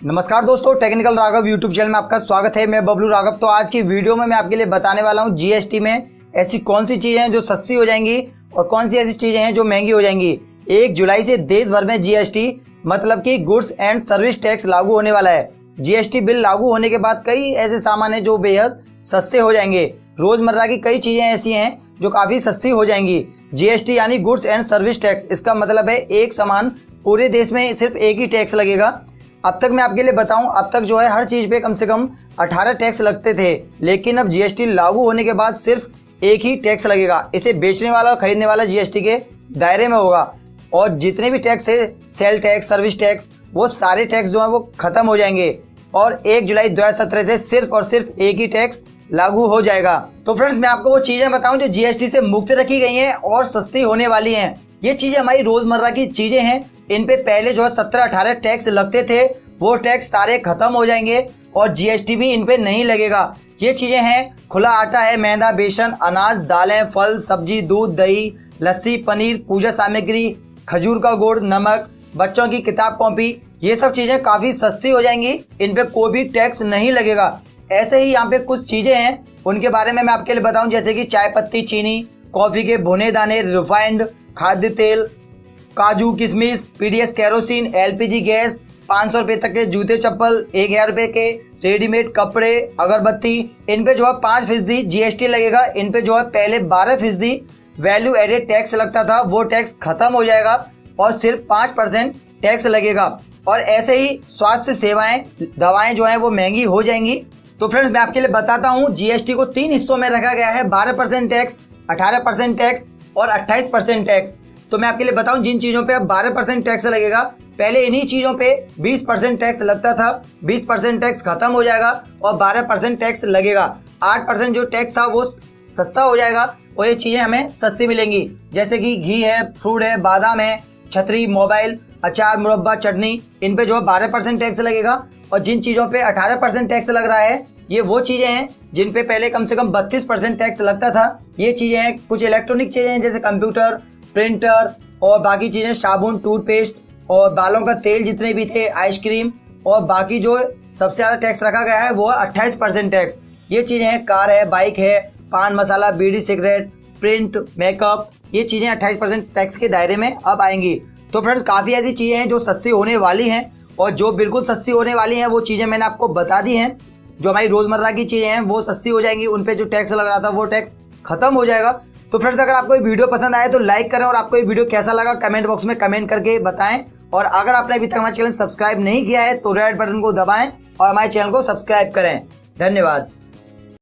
नमस्कार दोस्तों, technical Raghav YouTube channel में आपका स्वागत है। मैं बबलू राघव। तो आज की वीडियो में मैं आपके लिए बताने वाला हूं जीएसटी में ऐसी कौन सी चीज़ें हैं जो सस्ती हो जाएंगी और कौन सी ऐसी चीज़ें हैं जो महंगी हो जाएंगी। 1 जुलाई से देश भर में जीएसटी मतलब कि गुड्स एंड सर्विस टैक्स लागू होने वाला है। जीएसटी बिल लागू होने के बाद कई ऐसे सामान हैं जो बेहद सस्ते हो जाएंगे। रोजमर्रा की कई चीज़ें ऐसी हैं जो काफ़ी सस्ती हो जाएंगी। जीएसटी यानी गुड्स एंड सर्विस टैक्स, इसका मतलब है एक सामान पूरे देश में सिर्फ एक ही टैक्स लगेगा। अब तक मैं आपके लिए बताऊं, अब तक जो है हर चीज़ पे कम से कम 18 टैक्स लगते थे, लेकिन अब जीएसटी लागू होने के बाद सिर्फ एक ही टैक्स लगेगा। इसे बेचने वाला और खरीदने वाला जीएसटी के दायरे में होगा और जितने भी टैक्स थे, सेल टैक्स, सर्विस टैक्स, वो सारे टैक्स जो है वो खत्म हो जाएंगे और 1 जुलाई 2017 से सिर्फ और सिर्फ एक ही टैक्स लागू हो जाएगा। तो फ्रेंड्स, मैं आपको वो चीज़ें बताऊं जो जीएसटी से मुक्त रखी गई हैं और सस्ती होने वाली हैं। ये चीज़ें हमारी रोजमर्रा की चीज़ें हैं। इन पे पहले जो है 17-18 टैक्स लगते थे, वो टैक्स सारे खत्म हो जाएंगे और जीएसटी भी इन पे नहीं लगेगा। ये चीज़ें हैं खुला आटा है, मैदा, बेसन, अनाज, दालें, फल, सब्जी, दूध, दही, लस्सी, पनीर, पूजा सामग्री, खजूर का गुड़, नमक, बच्चों की किताब कॉपी। ये सब चीज़ें काफ़ी सस्ती हो जाएंगी, इन पे कोई भी टैक्स नहीं लगेगा। ऐसे ही यहाँ पे कुछ चीज़ें हैं, उनके बारे में मैं आपके लिए बताऊं, जैसे कि चाय पत्ती, चीनी, कॉफ़ी के भुने दाने, रिफाइंड खाद्य तेल, काजू, किशमिश, पीडीएस केरोसिन, एलपीजी गैस, 500 रुपये तक के जूते चप्पल, 1000 रुपये के रेडीमेड कपड़े, अगरबत्ती। इन पे जो है 5% जीएसटी लगेगा। इन पे जो है पहले 12% वैल्यू एडेड टैक्स लगता था, वो टैक्स खत्म हो जाएगा और सिर्फ 5% टैक्स लगेगा। और ऐसे ही स्वास्थ्य सेवाएं, दवाएं जो हैं वो महंगी हो जाएंगी। तो फ्रेंड्स, मैं आपके लिए बताता हूँ, जीएसटी को 3 हिस्सों में रखा गया है, 12% टैक्स, 18% टैक्स और 28% टैक्स। तो मैं आपके लिए बताऊं, जिन चीज़ों पे अब 12% टैक्स लगेगा, पहले इन्हीं चीज़ों पे 20% टैक्स लगता था, 20% टैक्स खत्म हो जाएगा और 12% टैक्स लगेगा। 8% जो टैक्स था वो सस्ता हो जाएगा और ये चीज़ें हमें सस्ती मिलेंगी, जैसे कि घी है, फ्रूट है, बादाम है, छतरी, मोबाइल, अचार, मुरब्बा, चटनी। इन पे जो है 12% टैक्स लगेगा। और जिन चीज़ों पे 18% टैक्स लग रहा है, ये वो चीज़ें हैं जिन पे पहले कम से कम 32% टैक्स लगता था। ये चीज़ें हैं कुछ इलेक्ट्रॉनिक चीज़ें हैं, जैसे कंप्यूटर, प्रिंटर और बाकी चीज़ें, साबुन, टूथपेस्ट और बालों का तेल जितने भी थे, आइसक्रीम। और बाकी जो सबसे ज़्यादा टैक्स रखा गया है वो है 28% टैक्स। ये चीज़ें हैं कार है, बाइक है, पान मसाला, बीड़ी, सिगरेट, प्रिंट, मेकअप। ये चीज़ें 28% टैक्स के दायरे में अब आएंगी। तो फ्रेंड्स, काफ़ी ऐसी चीज़ें हैं जो सस्ती होने वाली हैं और जो बिल्कुल सस्ती होने वाली हैं वो चीज़ें मैंने आपको बता दी हैं। जो हमारी रोज़मर्रा की चीज़ें हैं वो सस्ती हो जाएंगी, उन पे जो टैक्स लग रहा था वो टैक्स खत्म हो जाएगा। तो फ्रेंड्स, अगर आपको ये वीडियो पसंद आए तो लाइक करें और आपको ये वीडियो कैसा लगा कमेंट बॉक्स में कमेंट करके बताएं। और अगर आपने अभी तक हमारे चैनल सब्सक्राइब नहीं किया है तो रेड बटन को दबाएं और हमारे चैनल को सब्सक्राइब करें। धन्यवाद।